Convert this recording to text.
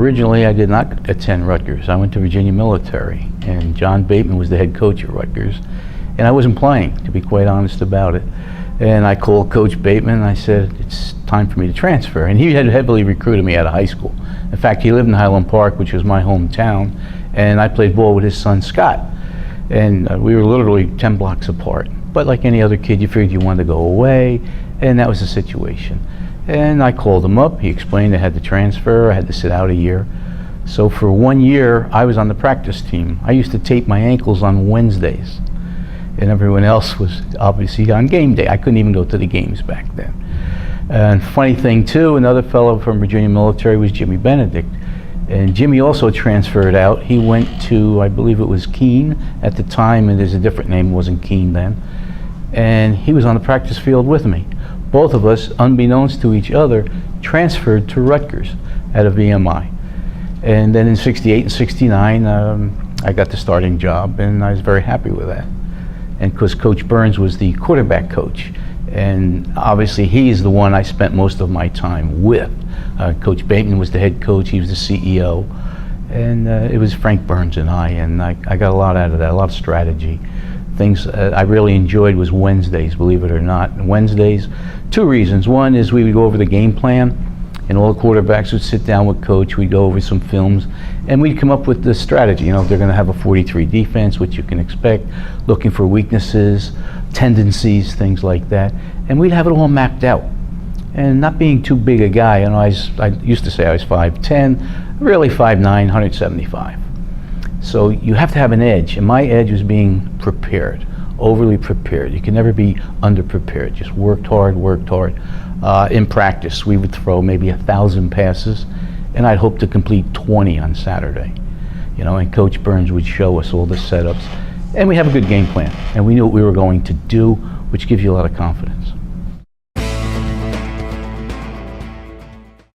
Originally, I did not attend Rutgers. I went to Virginia Military, and John Bateman was the head coach at Rutgers, and I wasn't playing, to be quite honest about it. And I called Coach Bateman, and I said, it's time for me to transfer. And he had heavily recruited me out of high school. In fact, he lived in Highland Park, which was my hometown, and I played ball with his son, Scott. And we were literally 10 blocks apart. But like any other kid, you figured you wanted to go away, and that was the situation. And I called him up. He explained I had to transfer. I had to sit out a year. So for 1 year, I was on the practice team. I used to tape my ankles on Wednesdays, and everyone else was obviously on game day. I couldn't even go to the games back then. And funny thing too, another fellow from Virginia Military was Jimmy Benedict. And Jimmy also transferred out. He went to, I believe it was Keene at the time, and there's a different name, it wasn't Keene then. And he was on the practice field with me. Both of us, unbeknownst to each other, transferred to Rutgers out of VMI. And then in '68 and '69, I got the starting job, and I was very happy with that. And because Coach Burns was the quarterback coach, and obviously he's the one I spent most of my time with. Coach Bateman was the head coach, he was the CEO, and it was Frank Burns and I got a lot out of that, a lot of strategy. Things I really enjoyed was Wednesdays, believe it or not. And Wednesdays, two reasons. One is we would go over the game plan, and all the quarterbacks would sit down with Coach, we'd go over some films, and we'd come up with the strategy. You know, if they're gonna have a 43 defense, which you can expect, looking for weaknesses, tendencies, things like that, and we'd have it all mapped out. And not being too big a guy, you know, I used to say I was 5'10", really 5'9", 175. So you have to have an edge, and my edge was being prepared, overly prepared. You can never be underprepared. Just worked hard, worked hard. In practice, we would throw maybe 1,000 passes, and I'd hope to complete 20 on Saturday. You know, and Coach Burns would show us all the setups, and we have a good game plan, and we knew what we were going to do, which gives you a lot of confidence.